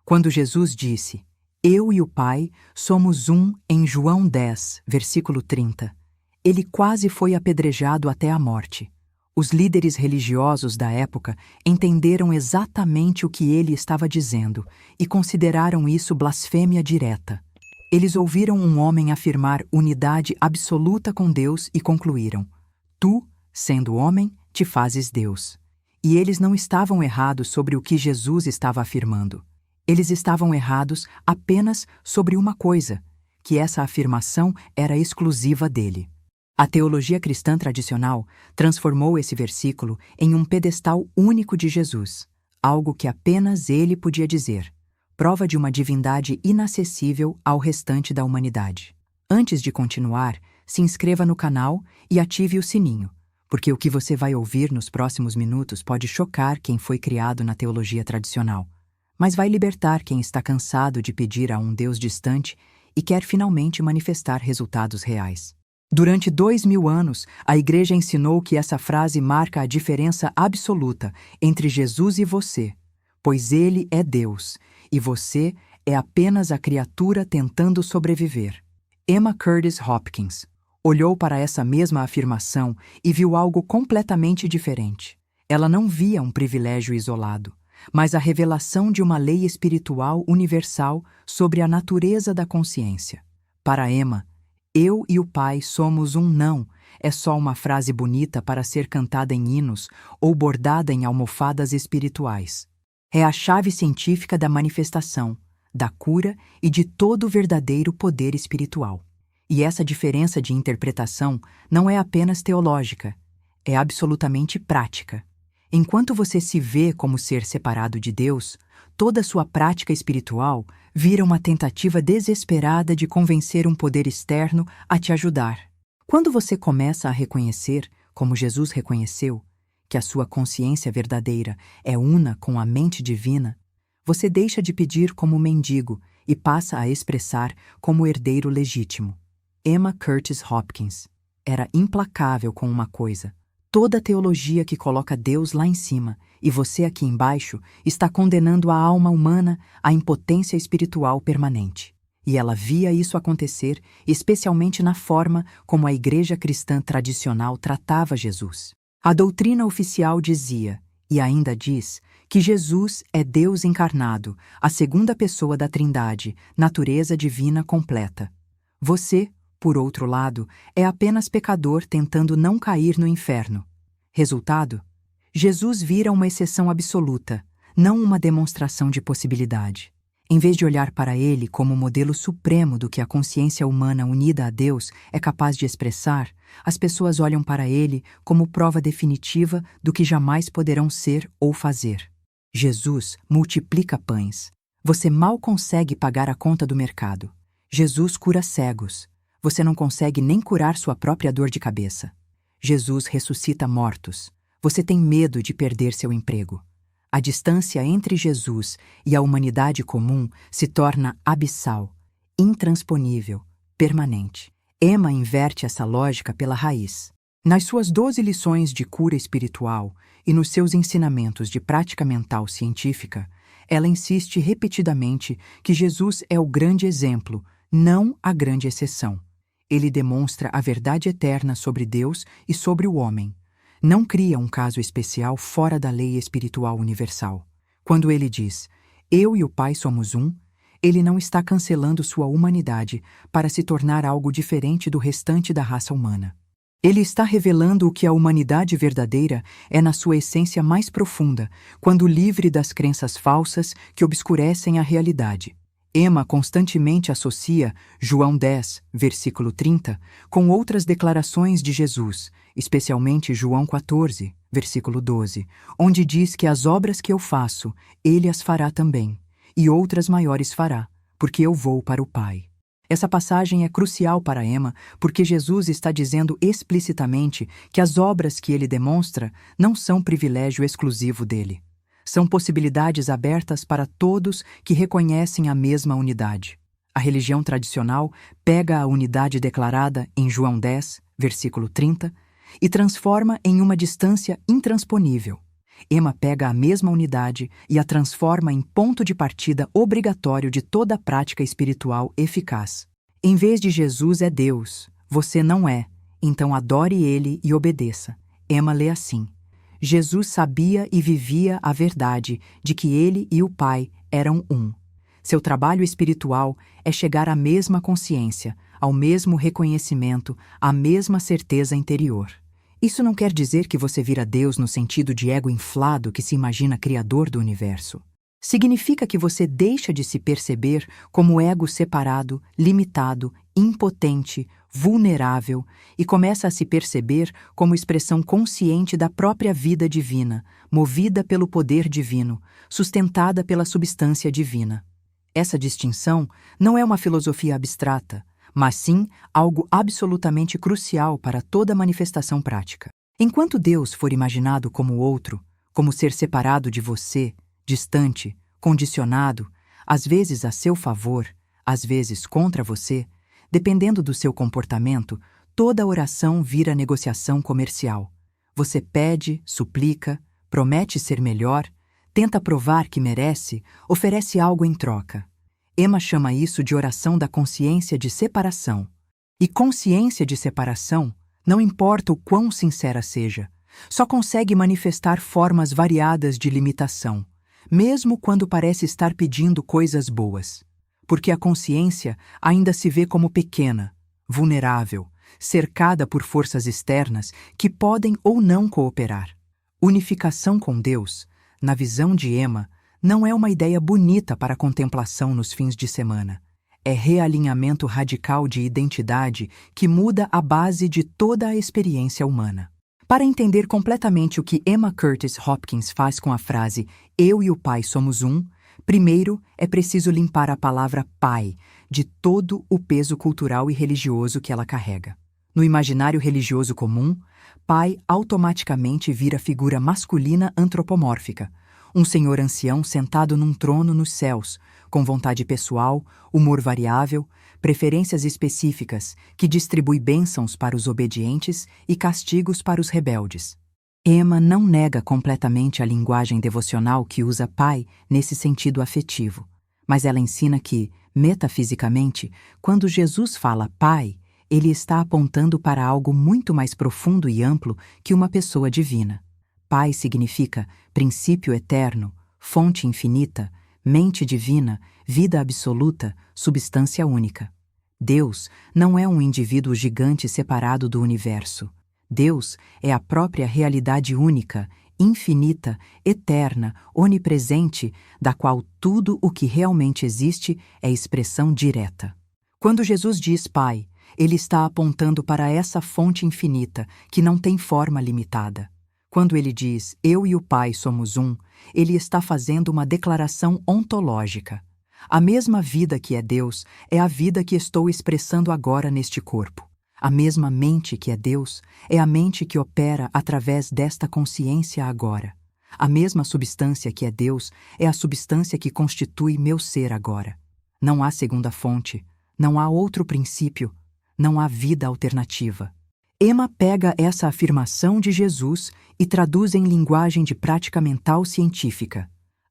Quando Jesus disse, "Eu e o Pai somos um" em João 10, versículo 30, ele quase foi apedrejado até a morte. Os líderes religiosos da época entenderam exatamente o que ele estava dizendo e consideraram isso blasfêmia direta. Eles ouviram um homem afirmar unidade absoluta com Deus e concluíram: "Tu, sendo homem, te fazes Deus." E eles não estavam errados sobre o que Jesus estava afirmando. Eles estavam errados apenas sobre uma coisa, que essa afirmação era exclusiva dele. A teologia cristã tradicional transformou esse versículo em um pedestal único de Jesus, algo que apenas ele podia dizer, prova de uma divindade inacessível ao restante da humanidade. Antes de continuar, se inscreva no canal e ative o sininho, porque o que você vai ouvir nos próximos minutos pode chocar quem foi criado na teologia tradicional, mas vai libertar quem está cansado de pedir a um Deus distante e quer finalmente manifestar resultados reais. Durante 2000 anos, a Igreja ensinou que essa frase marca a diferença absoluta entre Jesus e você, pois Ele é Deus e você é apenas a criatura tentando sobreviver. Emma Curtis Hopkins olhou para essa mesma afirmação e viu algo completamente diferente. Ela não via um privilégio isolado, mas a revelação de uma lei espiritual universal sobre a natureza da consciência. Para Emma, "Eu e o Pai somos um" não é só uma frase bonita para ser cantada em hinos ou bordada em almofadas espirituais. É a chave científica da manifestação, da cura e de todo o verdadeiro poder espiritual. E essa diferença de interpretação não é apenas teológica, é absolutamente prática. Enquanto você se vê como ser separado de Deus, toda sua prática espiritual vira uma tentativa desesperada de convencer um poder externo a te ajudar. Quando você começa a reconhecer, como Jesus reconheceu, que a sua consciência verdadeira é una com a mente divina, você deixa de pedir como mendigo e passa a expressar como herdeiro legítimo. Emma Curtis Hopkins era implacável com uma coisa: toda teologia que coloca Deus lá em cima e você aqui embaixo está condenando a alma humana à impotência espiritual permanente. E ela via isso acontecer, especialmente na forma como a Igreja cristã tradicional tratava Jesus. A doutrina oficial dizia, e ainda diz, que Jesus é Deus encarnado, a segunda pessoa da Trindade, natureza divina completa. Você, por outro lado, é apenas pecador tentando não cair no inferno. Resultado? Jesus vira uma exceção absoluta, não uma demonstração de possibilidade. Em vez de olhar para ele como o modelo supremo do que a consciência humana unida a Deus é capaz de expressar, as pessoas olham para ele como prova definitiva do que jamais poderão ser ou fazer. Jesus multiplica pães. Você mal consegue pagar a conta do mercado. Jesus cura cegos. Você não consegue nem curar sua própria dor de cabeça. Jesus ressuscita mortos. Você tem medo de perder seu emprego. A distância entre Jesus e a humanidade comum se torna abissal, intransponível, permanente. Emma inverte essa lógica pela raiz. Nas suas 12 lições de cura espiritual e nos seus ensinamentos de prática mental científica, ela insiste repetidamente que Jesus é o grande exemplo, não a grande exceção. Ele demonstra a verdade eterna sobre Deus e sobre o homem. Não cria um caso especial fora da lei espiritual universal. Quando ele diz, "Eu e o Pai somos um", ele não está cancelando sua humanidade para se tornar algo diferente do restante da raça humana. Ele está revelando o que a humanidade verdadeira é na sua essência mais profunda, quando livre das crenças falsas que obscurecem a realidade. Emma constantemente associa João 10, versículo 30, com outras declarações de Jesus, especialmente João 14, versículo 12, onde diz que as obras que eu faço, ele as fará também, e outras maiores fará, porque eu vou para o Pai. Essa passagem é crucial para Emma, porque Jesus está dizendo explicitamente que as obras que ele demonstra não são privilégio exclusivo dele. São possibilidades abertas para todos que reconhecem a mesma unidade. A religião tradicional pega a unidade declarada em João 10, versículo 30, e transforma em uma distância intransponível. Emma pega a mesma unidade e a transforma em ponto de partida obrigatório de toda a prática espiritual eficaz. Em vez de Jesus é Deus, você não é, então adore Ele e obedeça. Emma lê assim: Jesus sabia e vivia a verdade de que Ele e o Pai eram um. Seu trabalho espiritual é chegar à mesma consciência, ao mesmo reconhecimento, à mesma certeza interior. Isso não quer dizer que você vira Deus no sentido de ego inflado que se imagina criador do universo. Significa que você deixa de se perceber como ego separado, limitado, impotente, vulnerável e começa a se perceber como expressão consciente da própria vida divina, movida pelo poder divino, sustentada pela substância divina. Essa distinção não é uma filosofia abstrata, mas sim algo absolutamente crucial para toda manifestação prática. Enquanto Deus for imaginado como outro, como ser separado de você, distante, condicionado, às vezes a seu favor, às vezes contra você, dependendo do seu comportamento, toda oração vira negociação comercial. Você pede, suplica, promete ser melhor, tenta provar que merece, oferece algo em troca. Emma chama isso de oração da consciência de separação. E consciência de separação, não importa o quão sincera seja, só consegue manifestar formas variadas de limitação, mesmo quando parece estar pedindo coisas boas. Porque a consciência ainda se vê como pequena, vulnerável, cercada por forças externas que podem ou não cooperar. Unificação com Deus, na visão de Emma, não é uma ideia bonita para contemplação nos fins de semana. É realinhamento radical de identidade que muda a base de toda a experiência humana. Para entender completamente o que Emma Curtis Hopkins faz com a frase "Eu e o Pai somos um", primeiro é preciso limpar a palavra Pai de todo o peso cultural e religioso que ela carrega. No imaginário religioso comum, Pai automaticamente vira figura masculina antropomórfica, um senhor ancião sentado num trono nos céus, com vontade pessoal, humor variável, preferências específicas, que distribui bênçãos para os obedientes e castigos para os rebeldes. Emma não nega completamente a linguagem devocional que usa pai nesse sentido afetivo, mas ela ensina que, metafisicamente, quando Jesus fala pai, ele está apontando para algo muito mais profundo e amplo que uma pessoa divina. Pai significa princípio eterno, fonte infinita, mente divina, vida absoluta, substância única. Deus não é um indivíduo gigante separado do universo. Deus é a própria realidade única, infinita, eterna, onipresente, da qual tudo o que realmente existe é expressão direta. Quando Jesus diz Pai, ele está apontando para essa fonte infinita que não tem forma limitada. Quando ele diz, eu e o Pai somos um, ele está fazendo uma declaração ontológica. A mesma vida que é Deus é a vida que estou expressando agora neste corpo. A mesma mente que é Deus é a mente que opera através desta consciência agora. A mesma substância que é Deus é a substância que constitui meu ser agora. Não há segunda fonte, não há outro princípio, não há vida alternativa. Emma pega essa afirmação de Jesus e traduz em linguagem de prática mental científica.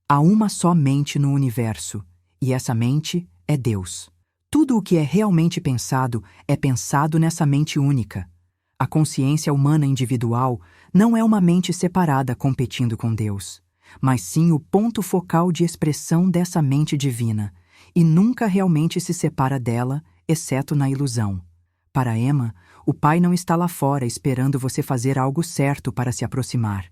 Há uma só mente no universo, e essa mente é Deus. Tudo o que é realmente pensado é pensado nessa mente única. A consciência humana individual não é uma mente separada competindo com Deus, mas sim o ponto focal de expressão dessa mente divina, e nunca realmente se separa dela, exceto na ilusão. Para Emma, o Pai não está lá fora esperando você fazer algo certo para se aproximar.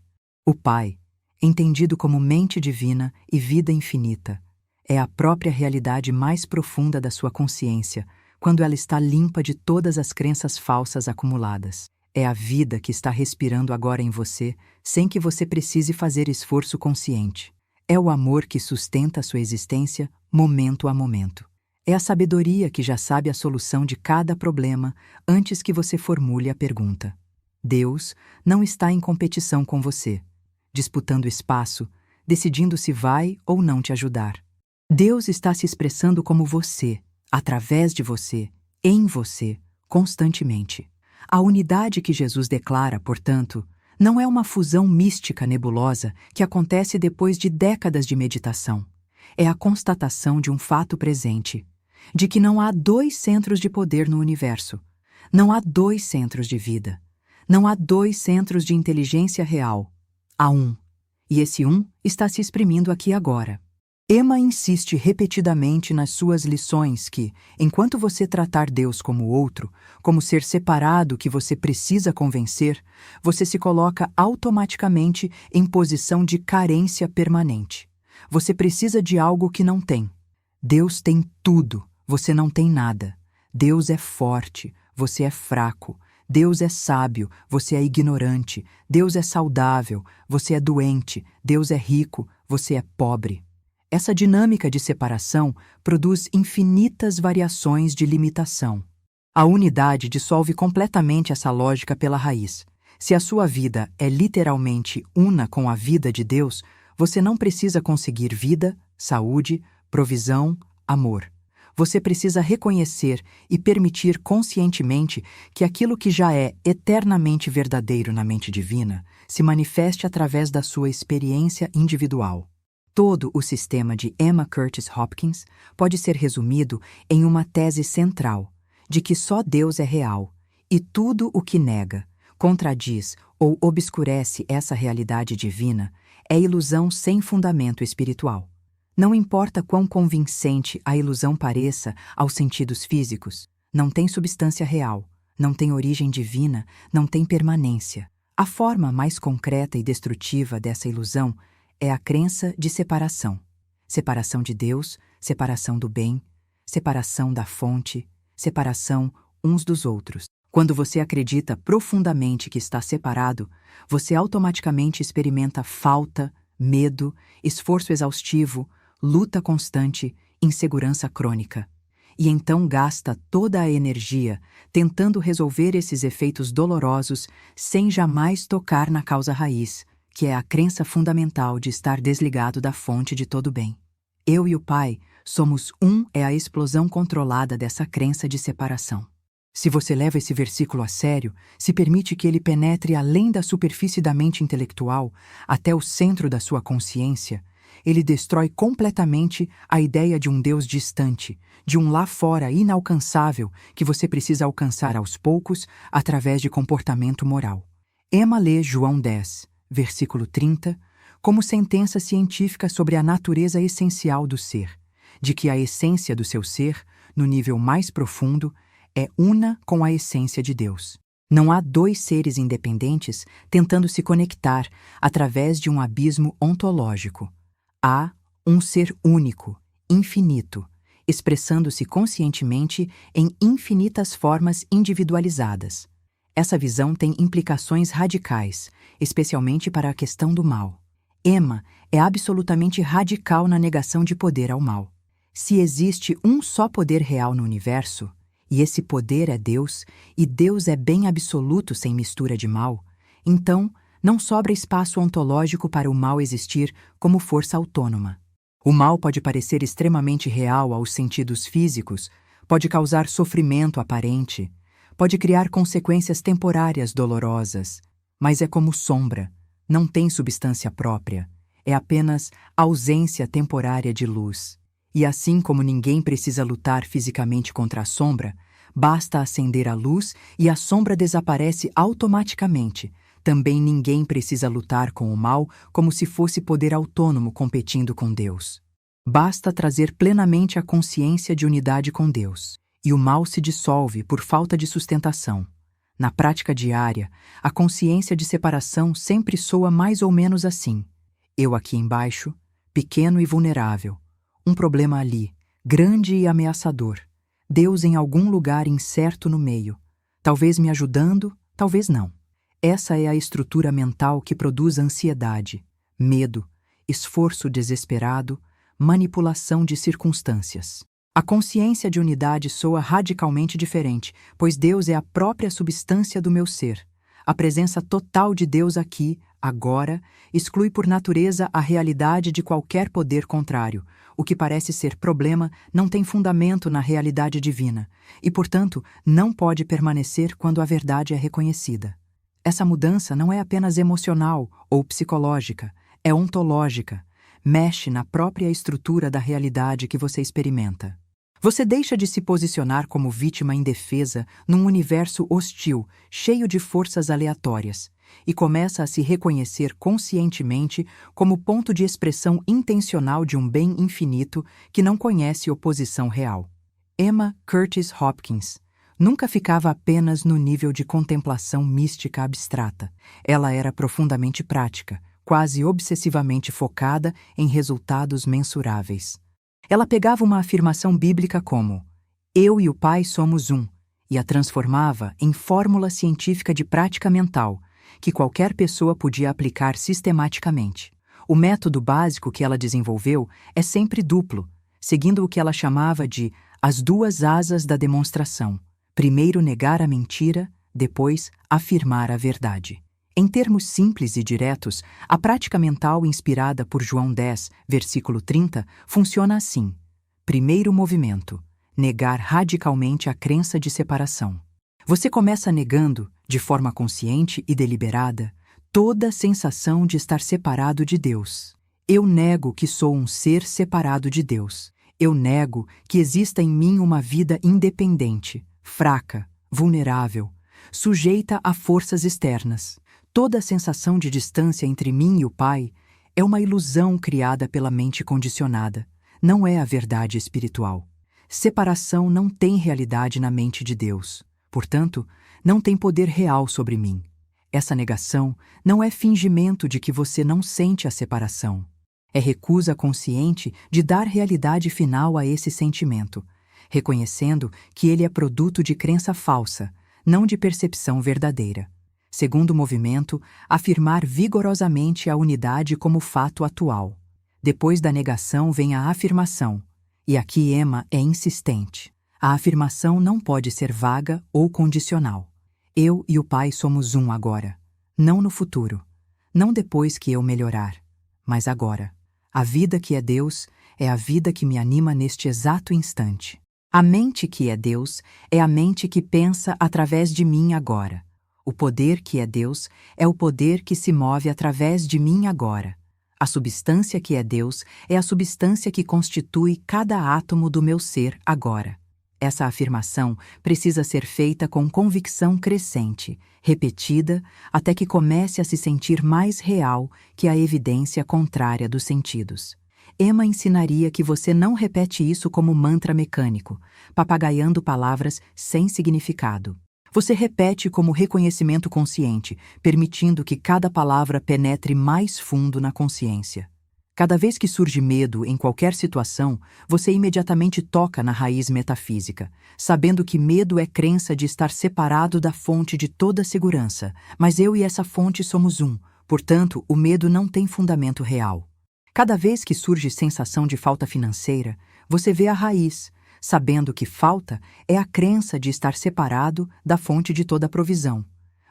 O Pai, entendido como mente divina e vida infinita, é a própria realidade mais profunda da sua consciência, quando ela está limpa de todas as crenças falsas acumuladas. É a vida que está respirando agora em você, sem que você precise fazer esforço consciente. É o amor que sustenta a sua existência, momento a momento. É a sabedoria que já sabe a solução de cada problema antes que você formule a pergunta. Deus não está em competição com você, disputando espaço, decidindo se vai ou não te ajudar. Deus está se expressando como você, através de você, em você, constantemente. A unidade que Jesus declara, portanto, Não é uma fusão mística nebulosa que acontece depois de décadas de meditação. É a constatação de um fato presente, de que não há dois centros de poder no universo. Não há dois centros de vida. Não há dois centros de inteligência real. Há um. E esse um está se exprimindo aqui agora. Emma insiste repetidamente nas suas lições que, enquanto você tratar Deus como outro, como ser separado que você precisa convencer, você se coloca automaticamente em posição de carência permanente. Você precisa de algo que não tem. Deus tem tudo, você não tem nada. Deus é forte, você é fraco. Deus é sábio, você é ignorante. Deus é saudável, você é doente. Deus é rico, você é pobre. Essa dinâmica de separação produz infinitas variações de limitação. A unidade dissolve completamente essa lógica pela raiz. Se a sua vida é literalmente una com a vida de Deus, você não precisa conseguir vida, saúde, provisão, amor. Você precisa reconhecer e permitir conscientemente que aquilo que já é eternamente verdadeiro na mente divina se manifeste através da sua experiência individual. Todo o sistema de Emma Curtis Hopkins pode ser resumido em uma tese central, de que só Deus é real, e tudo o que nega, contradiz ou obscurece essa realidade divina é ilusão sem fundamento espiritual. Não importa quão convincente a ilusão pareça aos sentidos físicos, não tem substância real, não tem origem divina, não tem permanência. A forma mais concreta e destrutiva dessa ilusão é a crença de separação. Separação de Deus, separação do bem, separação da fonte, separação uns dos outros. Quando você acredita profundamente que está separado, você automaticamente experimenta falta, medo, esforço exaustivo, luta constante, insegurança crônica. E então gasta toda a energia tentando resolver esses efeitos dolorosos sem jamais tocar na causa raiz, que é a crença fundamental de estar desligado da fonte de todo bem. Eu e o Pai somos um é a explosão controlada dessa crença de separação. Se você leva esse versículo a sério, se permite que ele penetre além da superfície da mente intelectual até o centro da sua consciência, ele destrói completamente a ideia de um Deus distante, de um lá fora inalcançável que você precisa alcançar aos poucos através de comportamento moral. Emma lê João 10, versículo 30, como sentença científica sobre a natureza essencial do ser, de que a essência do seu ser, no nível mais profundo, é una com a essência de Deus. Não há dois seres independentes tentando se conectar através de um abismo ontológico. Há um ser único, infinito, expressando-se conscientemente em infinitas formas individualizadas. Essa visão tem implicações radicais, especialmente para a questão do mal. Emma é absolutamente radical na negação de poder ao mal. Se existe um só poder real no universo, e esse poder é Deus, e Deus é bem absoluto sem mistura de mal, então não sobra espaço ontológico para o mal existir como força autônoma. O mal pode parecer extremamente real aos sentidos físicos, pode causar sofrimento aparente, pode criar consequências temporárias dolorosas, mas é como sombra, não tem substância própria, é apenas ausência temporária de luz. E assim como ninguém precisa lutar fisicamente contra a sombra, basta acender a luz e a sombra desaparece automaticamente. Também ninguém precisa lutar com o mal como se fosse poder autônomo competindo com Deus. Basta trazer plenamente a consciência de unidade com Deus, e o mal se dissolve por falta de sustentação. Na prática diária, a consciência de separação sempre soa mais ou menos assim: eu aqui embaixo, pequeno e vulnerável. Um problema ali, grande e ameaçador. Deus em algum lugar incerto no meio. Talvez me ajudando, talvez não. Essa é a estrutura mental que produz ansiedade, medo, esforço desesperado, manipulação de circunstâncias. A consciência de unidade soa radicalmente diferente, pois Deus é a própria substância do meu ser. A presença total de Deus aqui, agora, exclui por natureza a realidade de qualquer poder contrário. O que parece ser problema não tem fundamento na realidade divina, e, portanto, não pode permanecer quando a verdade é reconhecida. Essa mudança não é apenas emocional ou psicológica, é ontológica, mexe na própria estrutura da realidade que você experimenta. Você deixa de se posicionar como vítima indefesa num universo hostil, cheio de forças aleatórias, e começa a se reconhecer conscientemente como ponto de expressão intencional de um bem infinito que não conhece oposição real. Emma Curtis Hopkins nunca ficava apenas no nível de contemplação mística abstrata. Ela era profundamente prática, quase obsessivamente focada em resultados mensuráveis. Ela pegava uma afirmação bíblica como "Eu e o Pai somos um" e a transformava em fórmula científica de prática mental, que qualquer pessoa podia aplicar sistematicamente. O método básico que ela desenvolveu é sempre duplo, seguindo o que ela chamava de as duas asas da demonstração. Primeiro negar a mentira, depois afirmar a verdade. Em termos simples e diretos, a prática mental inspirada por João 10, versículo 30, funciona assim. Primeiro movimento: negar radicalmente a crença de separação. Você começa negando, de forma consciente e deliberada, toda a sensação de estar separado de Deus. Eu nego que sou um ser separado de Deus. Eu nego que exista em mim uma vida independente, fraca, vulnerável, sujeita a forças externas. Toda a sensação de distância entre mim e o Pai é uma ilusão criada pela mente condicionada, não é a verdade espiritual. Separação não tem realidade na mente de Deus, portanto, não tem poder real sobre mim. Essa negação não é fingimento de que você não sente a separação. É recusa consciente de dar realidade final a esse sentimento, reconhecendo que ele é produto de crença falsa, não de percepção verdadeira. Segundo movimento, afirmar vigorosamente a unidade como fato atual. Depois da negação vem a afirmação, e aqui Emma é insistente. A afirmação não pode ser vaga ou condicional. Eu e o Pai somos um agora, não no futuro, não depois que eu melhorar, mas agora. A vida que é Deus é a vida que me anima neste exato instante. A mente que é Deus é a mente que pensa através de mim agora. O poder que é Deus é o poder que se move através de mim agora. A substância que é Deus é a substância que constitui cada átomo do meu ser agora. Essa afirmação precisa ser feita com convicção crescente, repetida, até que comece a se sentir mais real que a evidência contrária dos sentidos. Emma ensinaria que você não repete isso como mantra mecânico, papagaiando palavras sem significado. Você repete como reconhecimento consciente, permitindo que cada palavra penetre mais fundo na consciência. Cada vez que surge medo em qualquer situação, você imediatamente toca na raiz metafísica, sabendo que medo é crença de estar separado da fonte de toda segurança, mas eu e essa fonte somos um, portanto, o medo não tem fundamento real. Cada vez que surge sensação de falta financeira, você vê a raiz, sabendo que falta é a crença de estar separado da fonte de toda provisão.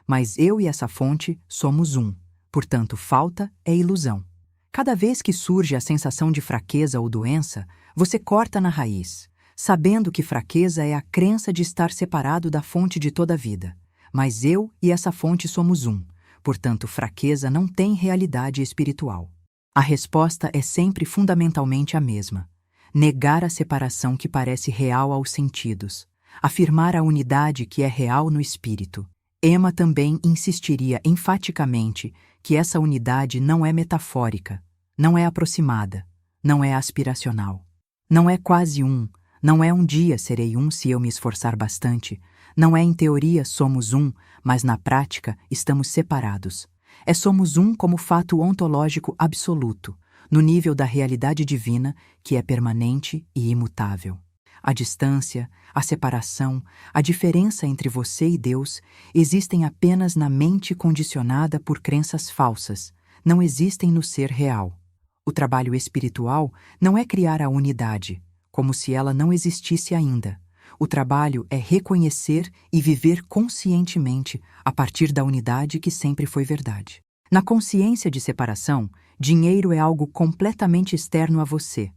Mas eu e essa fonte somos um, portanto, falta é ilusão. Cada vez que surge a sensação de fraqueza ou doença, você corta na raiz, sabendo que fraqueza é a crença de estar separado da fonte de toda a vida. Mas eu e essa fonte somos um, portanto, fraqueza não tem realidade espiritual. A resposta é sempre fundamentalmente a mesma. Negar a separação que parece real aos sentidos. Afirmar a unidade que é real no espírito. Emma também insistiria enfaticamente que essa unidade não é metafórica, não é aproximada, não é aspiracional. Não é quase um, não é um dia serei um se eu me esforçar bastante, não é em teoria somos um, mas na prática estamos separados. É somos um como fato ontológico absoluto, no nível da realidade divina que é permanente e imutável. A distância, a separação, a diferença entre você e Deus existem apenas na mente condicionada por crenças falsas, não existem no ser real. O trabalho espiritual não é criar a unidade, como se ela não existisse ainda. O trabalho é reconhecer e viver conscientemente a partir da unidade que sempre foi verdade. Na consciência de separação, dinheiro é algo completamente externo a você,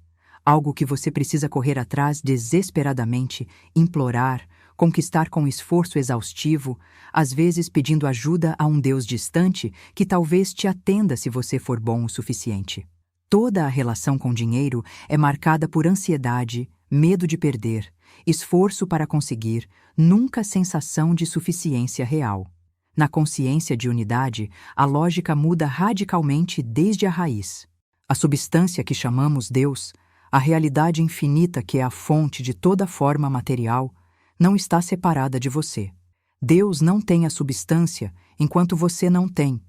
algo que você precisa correr atrás desesperadamente, implorar, conquistar com esforço exaustivo, às vezes pedindo ajuda a um Deus distante que talvez te atenda se você for bom o suficiente. Toda a relação com dinheiro é marcada por ansiedade, medo de perder, esforço para conseguir, nunca sensação de suficiência real. Na consciência de unidade, a lógica muda radicalmente desde a raiz. A substância que chamamos Deus, a realidade infinita que é a fonte de toda forma material, não está separada de você. Deus não tem a substância enquanto você não tem.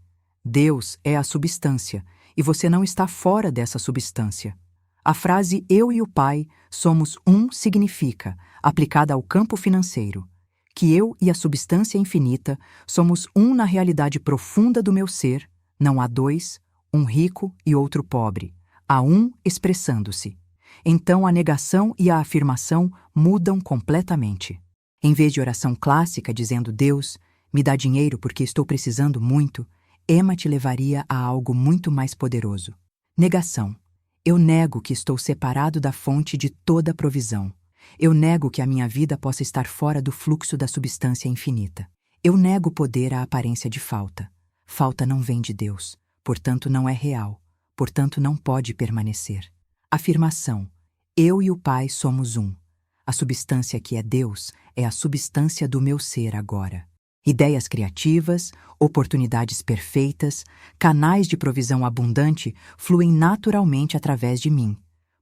Deus é a substância e você não está fora dessa substância. A frase "eu e o Pai somos um" significa, aplicada ao campo financeiro, que eu e a substância infinita somos um na realidade profunda do meu ser, não há dois, um rico e outro pobre, há um expressando-se. Então a negação e a afirmação mudam completamente. Em vez de oração clássica dizendo "Deus, me dá dinheiro porque estou precisando muito", Emma te levaria a algo muito mais poderoso. Negação. Eu nego que estou separado da fonte de toda provisão. Eu nego que a minha vida possa estar fora do fluxo da substância infinita. Eu nego poder à aparência de falta. Falta não vem de Deus, portanto não é real, portanto não pode permanecer. Afirmação. Eu e o Pai somos um. A substância que é Deus é a substância do meu ser agora. Ideias criativas, oportunidades perfeitas, canais de provisão abundante fluem naturalmente através de mim,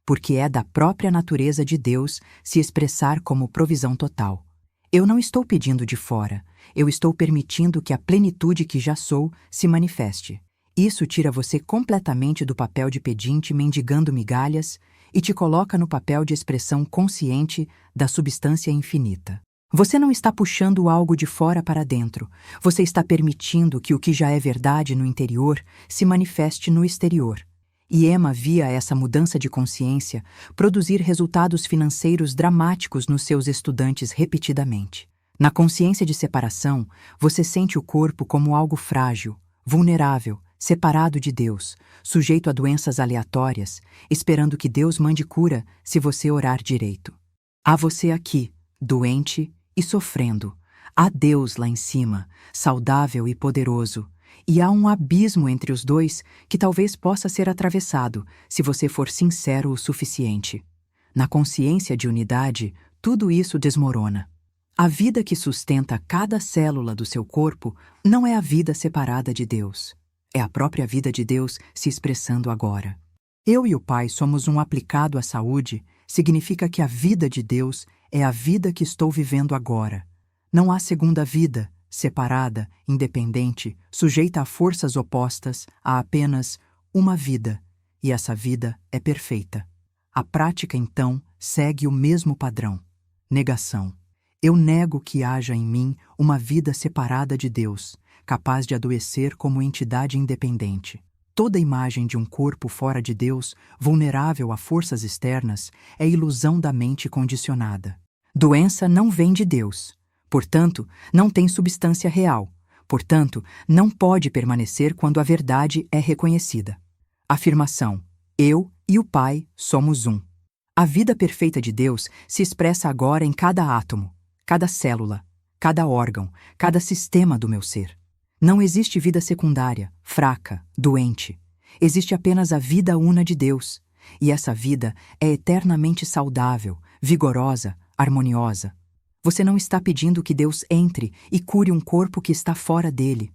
porque é da própria natureza de Deus se expressar como provisão total. Eu não estou pedindo de fora, eu estou permitindo que a plenitude que já sou se manifeste. Isso tira você completamente do papel de pedinte mendigando migalhas e te coloca no papel de expressão consciente da substância infinita. Você não está puxando algo de fora para dentro, você está permitindo que o que já é verdade no interior se manifeste no exterior. E Emma via essa mudança de consciência produzir resultados financeiros dramáticos nos seus estudantes repetidamente. Na consciência de separação, você sente o corpo como algo frágil, vulnerável, separado de Deus, sujeito a doenças aleatórias, esperando que Deus mande cura se você orar direito. Há você aqui, doente e sofrendo. Há Deus lá em cima, saudável e poderoso. E há um abismo entre os dois que talvez possa ser atravessado se você for sincero o suficiente. Na consciência de unidade, tudo isso desmorona. A vida que sustenta cada célula do seu corpo não é a vida separada de Deus. É a própria vida de Deus se expressando agora. Eu e o Pai somos um aplicado à saúde, significa que a vida de Deus é a vida que estou vivendo agora. Não há segunda vida, separada, independente, sujeita a forças opostas, há apenas uma vida, e essa vida é perfeita. A prática, então, segue o mesmo padrão. Negação. Eu nego que haja em mim uma vida separada de Deus, capaz de adoecer como entidade independente. Toda imagem de um corpo fora de Deus, vulnerável a forças externas, é ilusão da mente condicionada. Doença não vem de Deus, portanto, não tem substância real, portanto, não pode permanecer quando a verdade é reconhecida. Afirmação: eu e o Pai somos um. A vida perfeita de Deus se expressa agora em cada átomo, cada célula, cada órgão, cada sistema do meu ser. Não existe vida secundária, fraca, doente. Existe apenas a vida una de Deus, e essa vida é eternamente saudável, vigorosa, harmoniosa. Você não está pedindo que Deus entre e cure um corpo que está fora dele.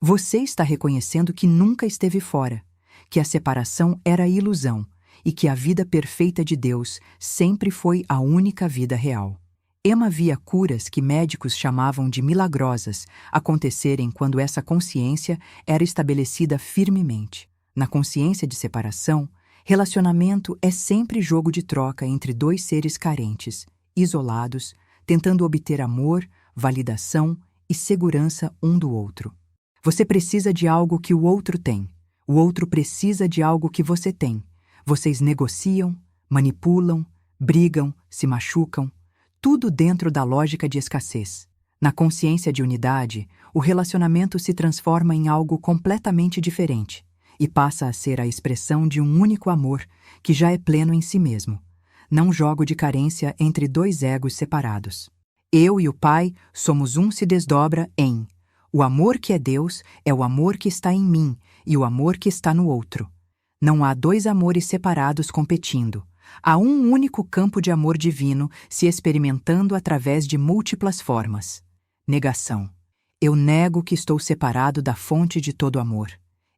Você está reconhecendo que nunca esteve fora, que a separação era ilusão e que a vida perfeita de Deus sempre foi a única vida real. Emma via curas que médicos chamavam de milagrosas acontecerem quando essa consciência era estabelecida firmemente. Na consciência de separação, relacionamento é sempre jogo de troca entre dois seres carentes, isolados, tentando obter amor, validação e segurança um do outro. Você precisa de algo que o outro tem. O outro precisa de algo que você tem. Vocês negociam, manipulam, brigam, se machucam. Tudo dentro da lógica de escassez. Na consciência de unidade, o relacionamento se transforma em algo completamente diferente e passa a ser a expressão de um único amor que já é pleno em si mesmo, não jogo de carência entre dois egos separados. Eu e o Pai somos um se desdobra em: o amor que é Deus é o amor que está em mim e o amor que está no outro. Não há dois amores separados competindo. Há um único campo de amor divino se experimentando através de múltiplas formas. Negação. Eu nego que estou separado da fonte de todo amor.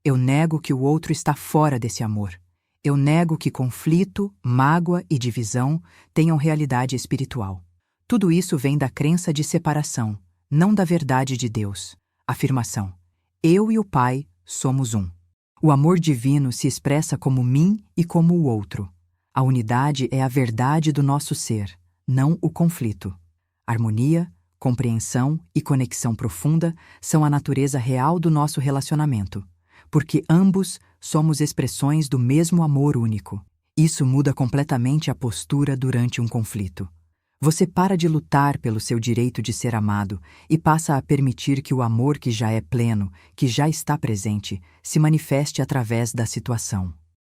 Eu nego que o outro está fora desse amor. Eu nego que conflito, mágoa e divisão tenham realidade espiritual. Tudo isso vem da crença de separação, não da verdade de Deus. Afirmação: eu e o Pai somos um. O amor divino se expressa como mim e como o outro. A unidade é a verdade do nosso ser, não o conflito. Harmonia, compreensão e conexão profunda são a natureza real do nosso relacionamento, porque ambos somos expressões do mesmo amor único. Isso muda completamente a postura durante um conflito. Você para de lutar pelo seu direito de ser amado e passa a permitir que o amor que já é pleno, que já está presente, se manifeste através da situação.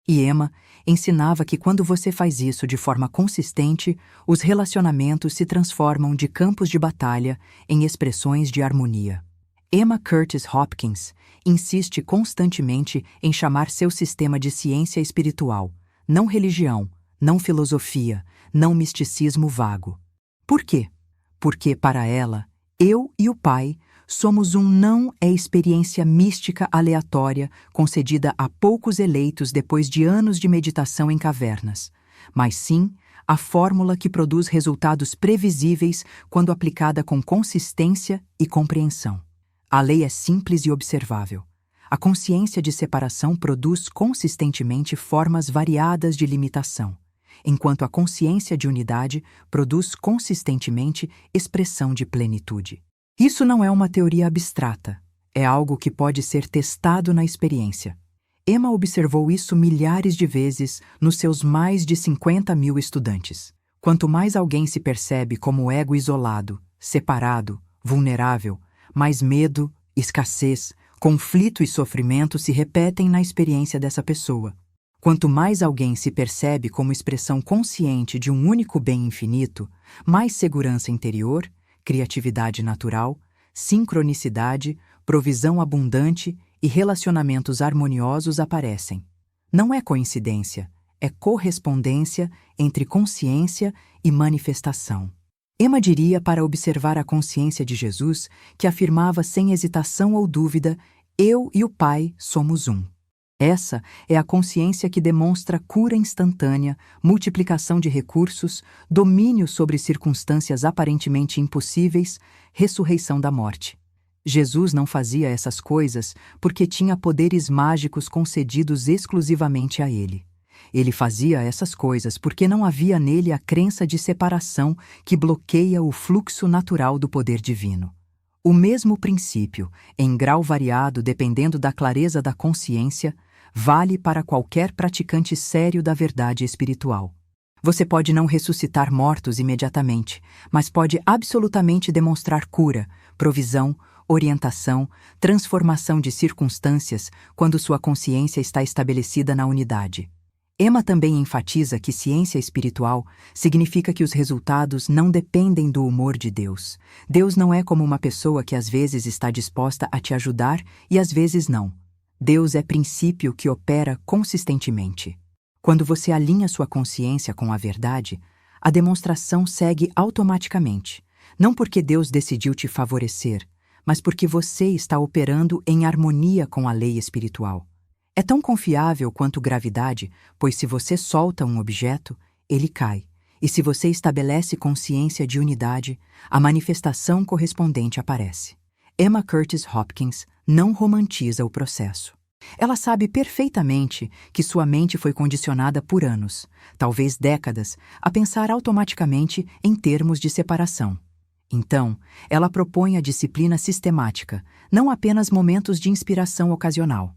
E Emma ensinava que quando você faz isso de forma consistente, os relacionamentos se transformam de campos de batalha em expressões de harmonia. Emma Curtis Hopkins insiste constantemente em chamar seu sistema de ciência espiritual, não religião, não filosofia, não misticismo vago. Por quê? Porque, para ela, eu e o Pai somos um não é experiência mística aleatória concedida a poucos eleitos depois de anos de meditação em cavernas, mas sim a fórmula que produz resultados previsíveis quando aplicada com consistência e compreensão. A lei é simples e observável. A consciência de separação produz consistentemente formas variadas de limitação, enquanto a consciência de unidade produz consistentemente expressão de plenitude. Isso não é uma teoria abstrata, é algo que pode ser testado na experiência. Emma observou isso milhares de vezes nos seus mais de 50 mil estudantes. Quanto mais alguém se percebe como ego isolado, separado, vulnerável, mais medo, escassez, conflito e sofrimento se repetem na experiência dessa pessoa. Quanto mais alguém se percebe como expressão consciente de um único bem infinito, mais segurança interior, criatividade natural, sincronicidade, provisão abundante e relacionamentos harmoniosos aparecem. Não é coincidência, é correspondência entre consciência e manifestação. Emma diria para observar a consciência de Jesus que afirmava sem hesitação ou dúvida: eu e o Pai somos um. Essa é a consciência que demonstra cura instantânea, multiplicação de recursos, domínio sobre circunstâncias aparentemente impossíveis, ressurreição da morte. Jesus não fazia essas coisas porque tinha poderes mágicos concedidos exclusivamente a ele. Ele fazia essas coisas porque não havia nele a crença de separação que bloqueia o fluxo natural do poder divino. O mesmo princípio, em grau variado dependendo da clareza da consciência, vale para qualquer praticante sério da verdade espiritual. Você pode não ressuscitar mortos imediatamente, mas pode absolutamente demonstrar cura, provisão, orientação, transformação de circunstâncias quando sua consciência está estabelecida na unidade. Emma também enfatiza que ciência espiritual significa que os resultados não dependem do humor de Deus. Deus não é como uma pessoa que às vezes está disposta a te ajudar e às vezes não. Deus é princípio que opera consistentemente. Quando você alinha sua consciência com a verdade, a demonstração segue automaticamente, não porque Deus decidiu te favorecer, mas porque você está operando em harmonia com a lei espiritual. É tão confiável quanto gravidade, pois se você solta um objeto, ele cai, e se você estabelece consciência de unidade, a manifestação correspondente aparece. Emma Curtis Hopkins não romantiza o processo. Ela sabe perfeitamente que sua mente foi condicionada por anos, talvez décadas, a pensar automaticamente em termos de separação. Então, ela propõe a disciplina sistemática, não apenas momentos de inspiração ocasional.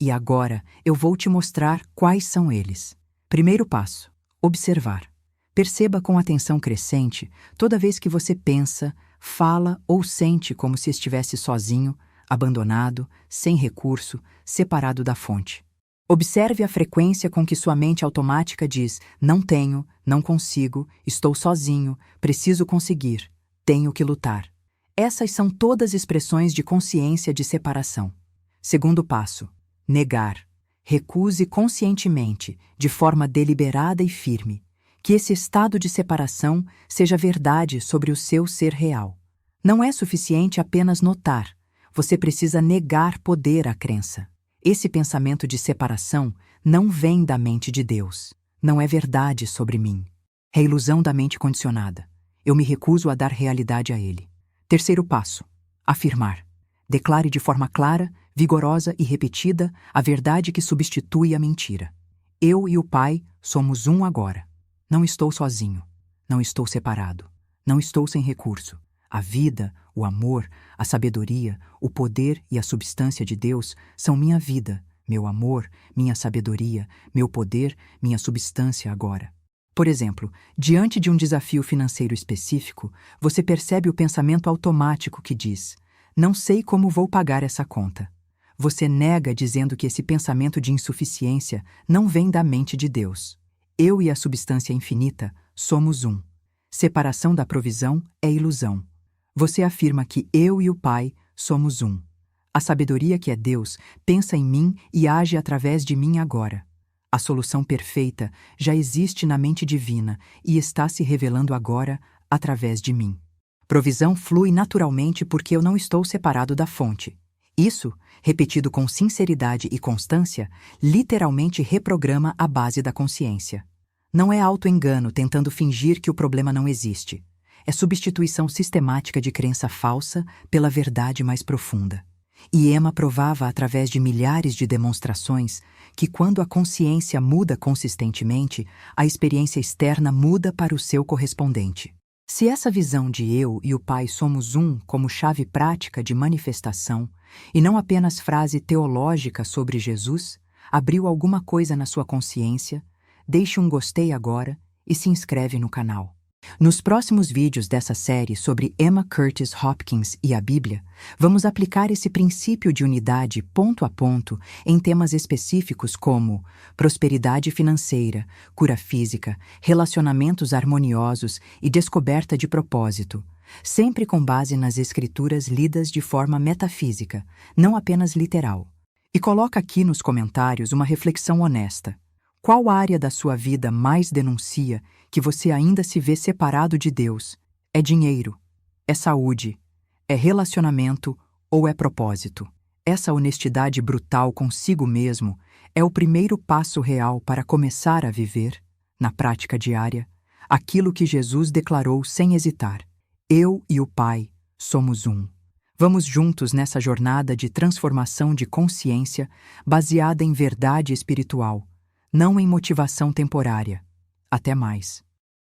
E agora eu vou te mostrar quais são eles. Primeiro passo: observar. Perceba com atenção crescente toda vez que você pensa, fala ou sente como se estivesse sozinho, abandonado, sem recurso, separado da fonte. Observe a frequência com que sua mente automática diz: não tenho, não consigo, estou sozinho, preciso conseguir. tenho que lutar. Essas são todas expressões de consciência de separação. Segundo passo: negar. Recuse conscientemente, de forma deliberada e firme, que esse estado de separação seja verdade sobre o seu ser real. Não é suficiente apenas notar, você precisa negar poder à crença. Esse pensamento de separação não vem da mente de Deus. Não é verdade sobre mim. É ilusão da mente condicionada. Eu me recuso a dar realidade a ele. Terceiro passo: afirmar. Declare de forma clara, vigorosa e repetida a verdade que substitui a mentira. Eu e o Pai somos um agora. Não estou sozinho. Não estou separado. Não estou sem recurso. A vida, o amor, a sabedoria, o poder e a substância de Deus são minha vida, meu amor, minha sabedoria, meu poder, minha substância agora. Por exemplo, diante de um desafio financeiro específico, você percebe o pensamento automático que diz: não sei como vou pagar essa conta. Você nega dizendo que esse pensamento de insuficiência não vem da mente de Deus. Eu e a substância infinita somos um. Separação da provisão é ilusão. Você afirma que eu e o Pai somos um. A sabedoria que é Deus pensa em mim e age através de mim agora. A solução perfeita já existe na mente divina e está se revelando agora através de mim. Provisão flui naturalmente porque eu não estou separado da fonte. Isso, repetido com sinceridade e constância, literalmente reprograma a base da consciência. Não é auto-engano tentando fingir que o problema não existe. É substituição sistemática de crença falsa pela verdade mais profunda. E Emma provava através de milhares de demonstrações que quando a consciência muda consistentemente, a experiência externa muda para o seu correspondente. Se essa visão de eu e o Pai somos um como chave prática de manifestação, e não apenas frase teológica sobre Jesus, abriu alguma coisa na sua consciência, deixe um gostei agora e se inscreve no canal. Nos próximos vídeos dessa série sobre Emma Curtis Hopkins e a Bíblia, vamos aplicar esse princípio de unidade ponto a ponto em temas específicos como prosperidade financeira, cura física, relacionamentos harmoniosos e descoberta de propósito, sempre com base nas escrituras lidas de forma metafísica, não apenas literal. E coloca aqui nos comentários uma reflexão honesta. Qual área da sua vida mais denuncia que você ainda se vê separado de Deus? É dinheiro? É saúde? É relacionamento ou é propósito? Essa honestidade brutal consigo mesmo é o primeiro passo real para começar a viver, na prática diária, aquilo que Jesus declarou sem hesitar: eu e o Pai somos um. Vamos juntos nessa jornada de transformação de consciência baseada em verdade espiritual, não em motivação temporária. Até mais.